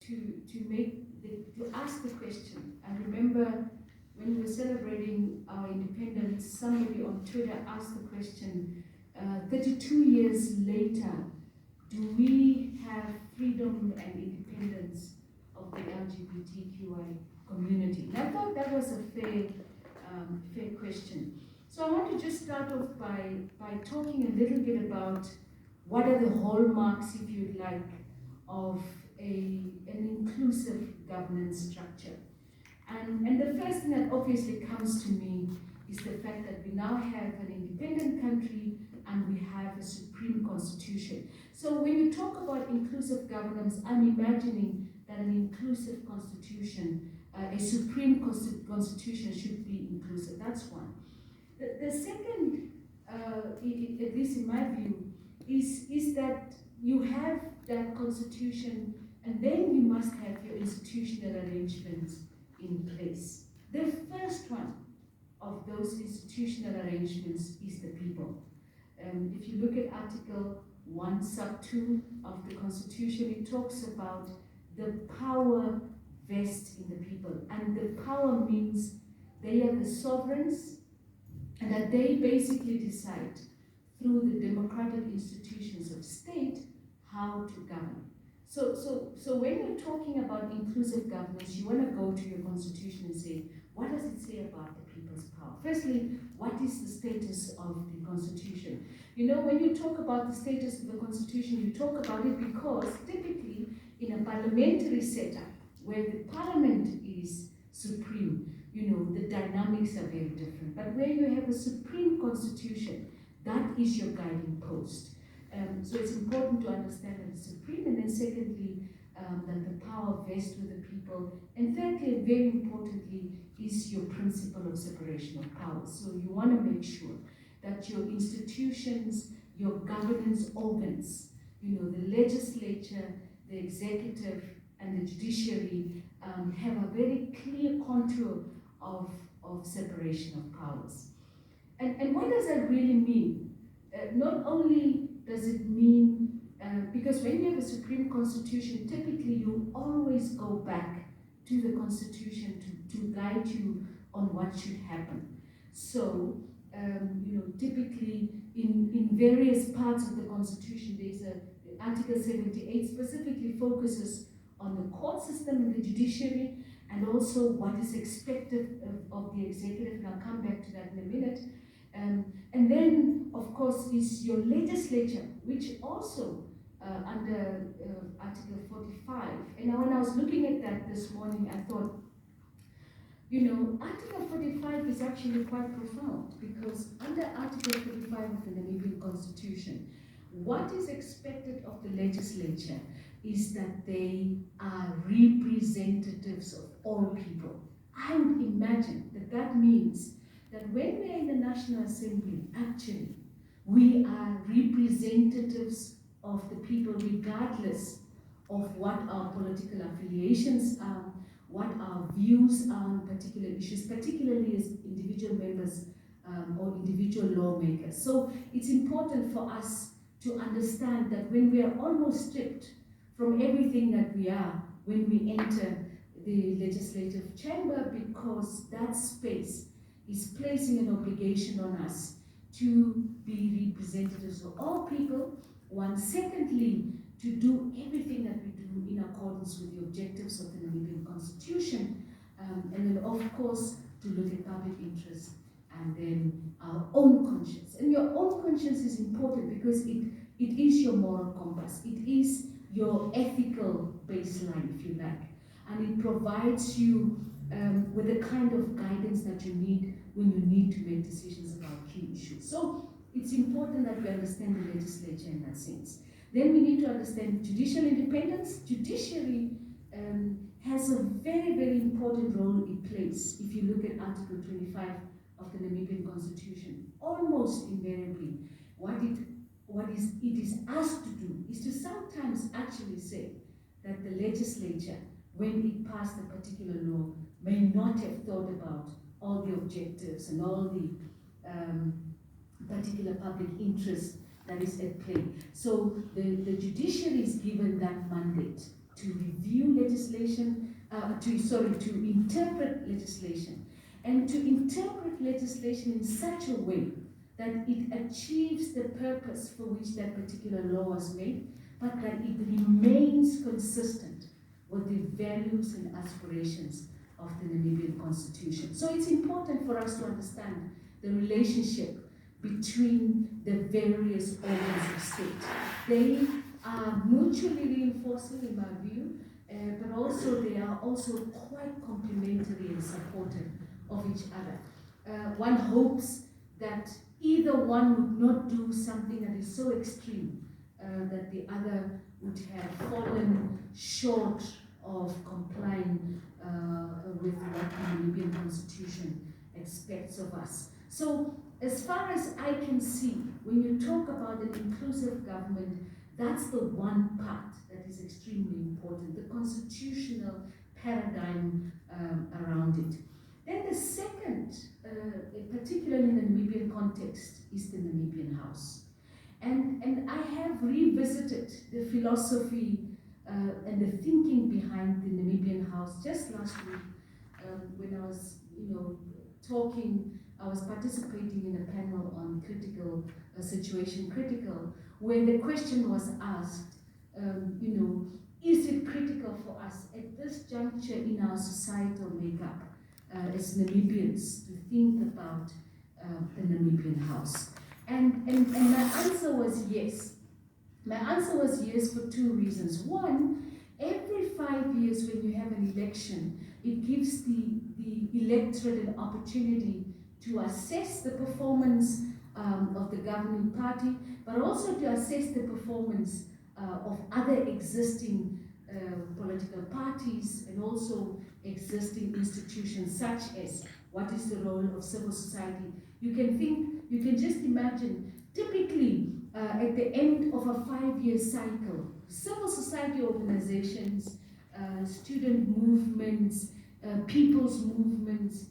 to ask the question. I remember when we were celebrating our independence, somebody on Twitter asked the question, 32 years later, do we have freedom and independence of the LGBTQI community? And I thought that was a fair question. So I want to just start off by talking a little bit about what are the hallmarks, if you'd like, of an inclusive governance structure. And the first thing that obviously comes to me is the fact that we now have an independent country and we have a supreme constitution. So when you talk about inclusive governance, I'm imagining that an inclusive constitution, a supreme constitution should be inclusive. That's one. The second, at least in my view, is that you have that constitution and then you must have your institutional arrangements in place. The first one of those institutional arrangements is the people. If you look at Article 1, Sub 2 of the Constitution, it talks about the power vests in the people. And the power means they are the sovereigns and that they basically decide through the democratic institutions of state how to govern. So when you're talking about inclusive governance, you want to go to your constitution and say, what does it say about the people's power? Firstly, what is the status of the constitution? You know, when you talk about the status of the constitution, you talk about it because typically in a parliamentary setup, where the parliament is supreme, you know, the dynamics are very different. But where you have a supreme constitution, that is your guiding post. So it's important to understand that it's supreme, and then secondly, that the power vests with the people. And thirdly, and very importantly, is your principle of separation of powers. So you want to make sure that your institutions, your governance organs, you know, the legislature, the executive, and the judiciary have a very clear contour of separation of powers. And what does that really mean? Not only does it mean, because when you have a supreme constitution, typically you always go back to the constitution to guide you on what should happen. So, you know, typically in various parts of the constitution, there's Article 78 specifically focuses on the court system and the judiciary, and also what is expected of the executive, and I'll come back to that in a minute. And then, of course, is your legislature, which also under Article 45. And when I was looking at that this morning, I thought, you know, Article 45 is actually quite profound, because under Article 45 of the Namibian Constitution, what is expected of the legislature is that they are representatives of all people. I would imagine that that means that when we are in the National Assembly, actually, we are representatives of the people regardless of what our political affiliations are, what our views are on particular issues, particularly as individual members or individual lawmakers. So it's important for us to understand that when we are almost stripped from everything that we are when we enter the legislative chamber, because that space is placing an obligation on us to be representatives of all people. One, secondly, to do everything that we do in accordance with the objectives of the Namibian Constitution, and then of course to look at public interest, and then our own conscience. And your own conscience is important because it is your moral compass, it is your ethical baseline, if you like, and it provides you with the kind of guidance that you need when you need to make decisions about key issues. So it's important that we understand the legislature in that sense. Then we need to understand judicial independence. Judiciary has a very, very important role it plays. If you look at Article 25 of the Namibian Constitution, almost invariably, what it is asked to do is to sometimes actually say that the legislature, when it passed a particular law, may not have thought about all the objectives and all the particular public interest that is at play. So the judiciary is given that mandate to review legislation, to interpret legislation, and to interpret legislation in such a way that it achieves the purpose for which that particular law was made, but that it remains consistent with the values and aspirations of the Namibian Constitution. So it's important for us to understand the relationship between the various organs of state. They are mutually reinforcing, in my view, but also they are also quite complementary and supportive of each other. One hopes that either one would not do something that is so extreme that the other would have fallen short of complying with what the Namibian Constitution expects of us. So, as far as I can see, when you talk about an inclusive government, that's the one part that is extremely important, the constitutional paradigm around it. Then the second, particularly in the Namibian context, is the Namibian House. And I have revisited the philosophy and the thinking behind the Namibian House just last week when I was, I was participating in a panel on critical, situation critical, where the question was asked, is it critical for us at this juncture in our societal makeup as Namibians to think about the Namibian House? And my answer was yes. My answer was yes for two reasons. One, every 5 years when you have an election, it gives the electorate an opportunity to assess the performance of the governing party, but also to assess the performance of other existing political parties and also existing institutions, such as what is the role of civil society. You can just imagine, typically at the end of a 5-year cycle, civil society organizations, student movements, people's movements,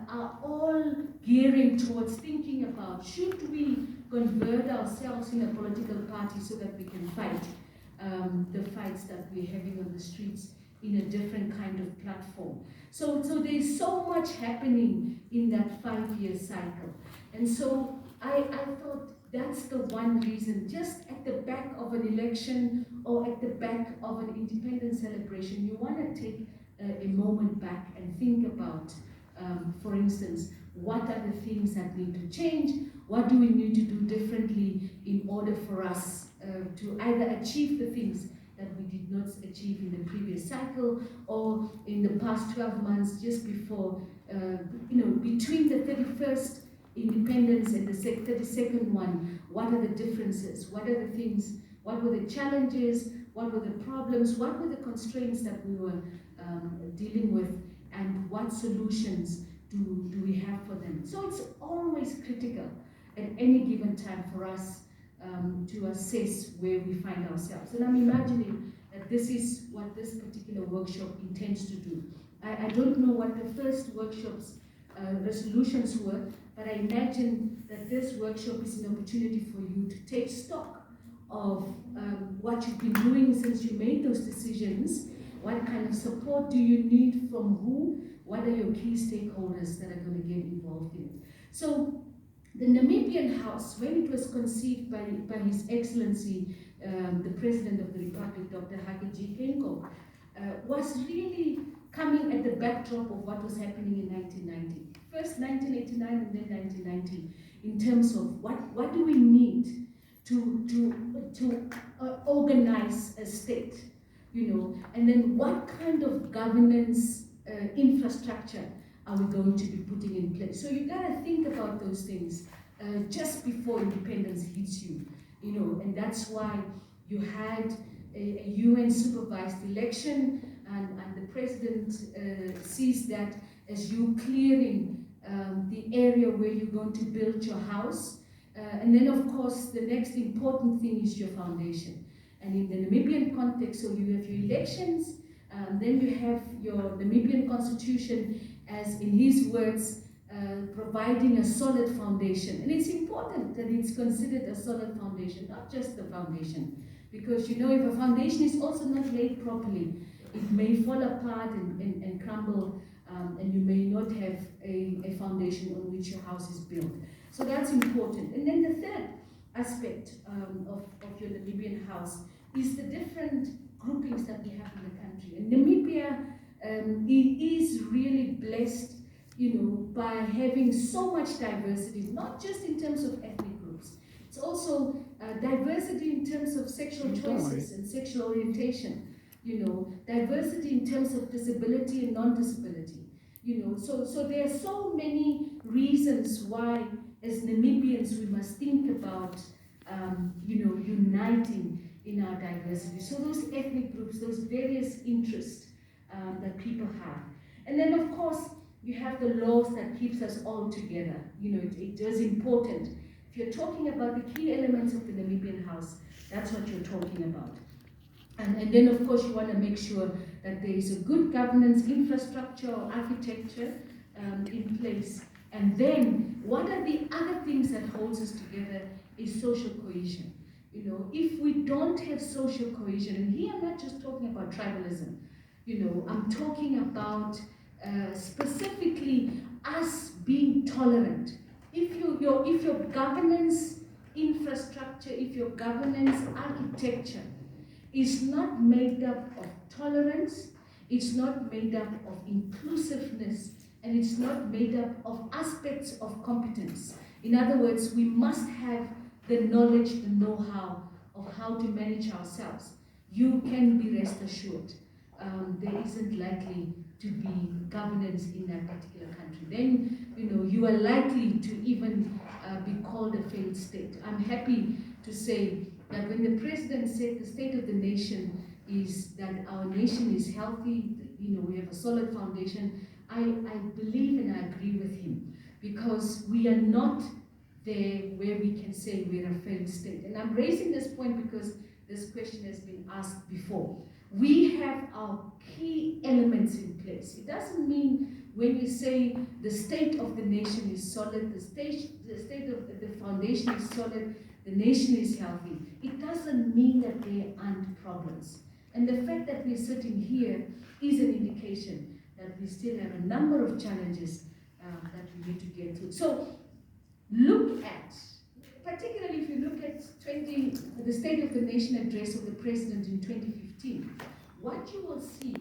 are all gearing towards thinking about, should we convert ourselves in a political party so that we can fight the fights that we're having on the streets in a different kind of platform. So there's so much happening in that 5-year cycle. And so I thought that's the one reason, just at the back of an election or at the back of an independence celebration, you want to take a moment back and think about, for instance, what are the things that need to change? What do we need to do differently in order for us to either achieve the things that we did not achieve in the previous cycle, or in the past 12 months just before, between the 31st independence and the 32nd one, what are the differences? What are the things? What were the challenges? What were the problems? What were the constraints that we were dealing with? And what solutions do we have for them? So it's always critical at any given time for us to assess where we find ourselves. And I'm imagining that this is what this particular workshop intends to do. I don't know what the first workshop's resolutions were, but I imagine that this workshop is an opportunity for you to take stock of what you've been doing since you made those decisions. What kind of support do you need from who? What are your key stakeholders that are going to get involved in it? So the Namibian House, when it was conceived by His Excellency, the President of the Republic, Dr. Hage Geingob, was really coming at the backdrop of what was happening in 1990. First 1989 and then 1990, in terms of what do we need to organize a state, and then what kind of governance infrastructure are we going to be putting in place? So you gotta think about those things just before independence hits you, and that's why you had a UN supervised election, and the president sees that as you clearing the area where you're going to build your house. And then, of course, the next important thing is your foundation. And in the Namibian context, so you have your elections, then you have your Namibian constitution, as in his words, providing a solid foundation. And it's important that it's considered a solid foundation, not just the foundation, Because if a foundation is also not laid properly, it may fall apart and crumble, and you may not have a foundation on which your house is built. So that's important. And then the third aspect of your Namibian house is the different groupings that we have in the country. And Namibia is really blessed, by having so much diversity, not just in terms of ethnic groups. It's also diversity in terms of sexual choices and sexual orientation. Diversity in terms of disability and non-disability. So there are so many reasons why, as Namibians, we must think about, uniting in our diversity. So those ethnic groups, those various interests that people have. And then, of course, you have the laws that keeps us all together. It is important. If you're talking about the key elements of the Namibian house, that's what you're talking about. And then, of course, you want to make sure that there is a good governance infrastructure or architecture in place. And then, what are the other things that holds us together is social cohesion. If we don't have social cohesion, and here I'm not just talking about tribalism, I'm talking about specifically us being tolerant. If your governance infrastructure, if your governance architecture is not made up of tolerance, it's not made up of inclusiveness, and it's not made up of aspects of competence. In other words, we must have the knowledge, the know-how of how to manage ourselves. You can be rest assured there isn't likely to be governance in that particular country. Then, you are likely to even be called a failed state. I'm happy to say that when the president said the state of the nation is that our nation is healthy, we have a solid foundation, I believe and I agree with him, because we are not there where we can say we're a failed state. And I'm raising this point because this question has been asked before. We have our key elements in place. It doesn't mean when you say the state of the nation is solid, the state of the foundation is solid, the nation is healthy. It doesn't mean that there aren't problems. And the fact that we're sitting here is an indication that we still have a number of challenges that we need to get through. So look at, particularly if you look at the State of the Nation address of the President in 2015, what you will see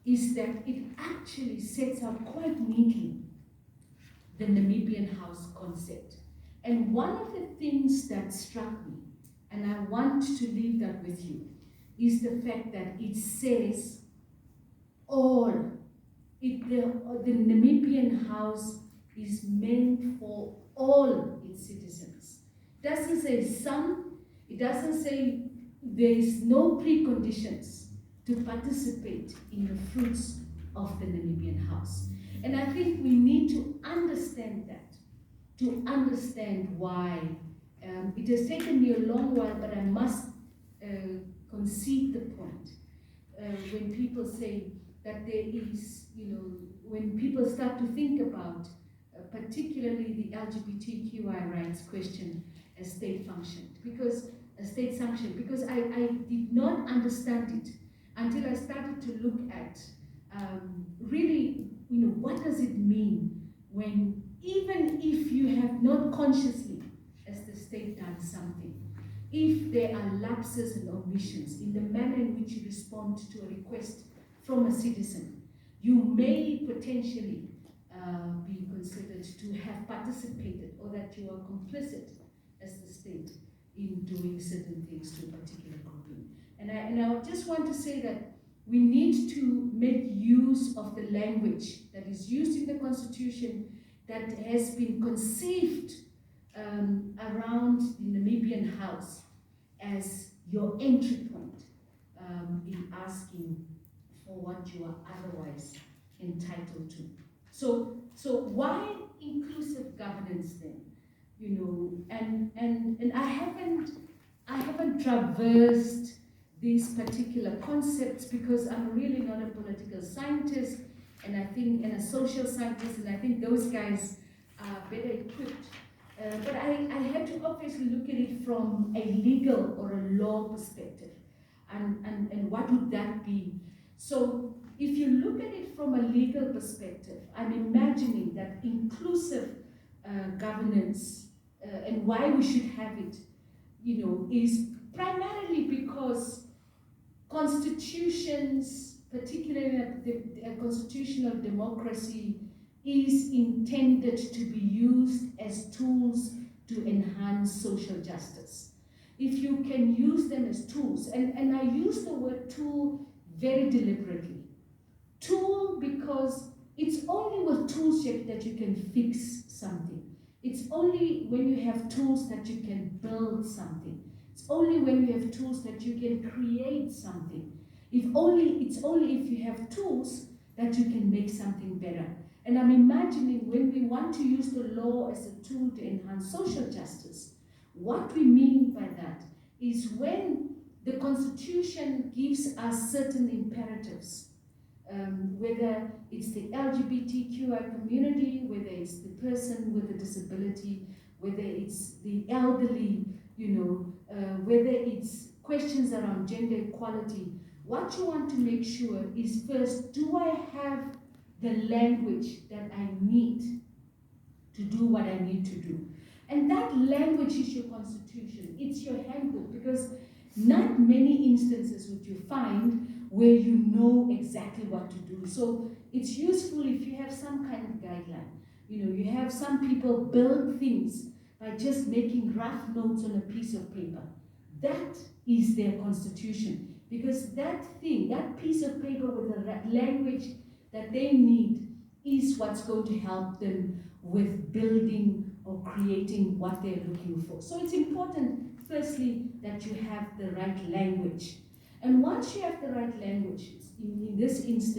is that it actually sets out quite neatly the Namibian house concept. And one of the things that struck me, and I want to leave that with you, is the fact that it says all. The Namibian house is meant for all its citizens. It doesn't say some, it doesn't say there is no preconditions to participate in the fruits of the Namibian house. And I think we need to understand that, to understand why. It has taken me a long while, but I must concede the point. When people say that there is, when people start to think about particularly the LGBTQI rights question as state functioned, because I did not understand it until I started to look at really, what does it mean when, even if you have not consciously, as the state, done something, if there are lapses and omissions in the manner in which you respond to a request from a citizen, you may potentially be considered to have participated, or that you are complicit as the state in doing certain things to a particular grouping. And I just want to say that we need to make use of the language that is used in the Constitution, that has been conceived around the Namibian house as your entry point in asking for what you are otherwise entitled to. So why inclusive governance then? And I haven't traversed these particular concepts because I'm really not a political scientist, and a social scientist, and I think those guys are better equipped But I had to obviously look at it from a legal or a law perspective. And what would that be? So if you look at it from a legal perspective, I'm imagining that inclusive governance and why we should have it, is primarily because constitutions, particularly the constitutional democracy, is intended to be used as tools to enhance social justice. If you can use them as tools, and I use the word tool very deliberately. Tool because it's only with tools that you can fix something. It's only when you have tools that you can build something. It's only when you have tools that you can create something. It's only if you have tools that you can make something better. And I'm imagining when we want to use the law as a tool to enhance social justice, what we mean by that is when the Constitution gives us certain imperatives, whether it's the LGBTQI community, whether it's the person with a disability, whether it's the elderly, whether it's questions around gender equality. What you want to make sure is first, do I have the language that I need to do what I need to do? And that language is your constitution, it's your handbook, because not many instances would you find where you know exactly what to do. So it's useful if you have some kind of guideline. You have some people build things by just making rough notes on a piece of paper. That is their constitution, because that piece of paper with the language that they need is what's going to help them with building or creating what they're looking for. So it's important, firstly, that you have the right language. And once you have the right language, in this instance,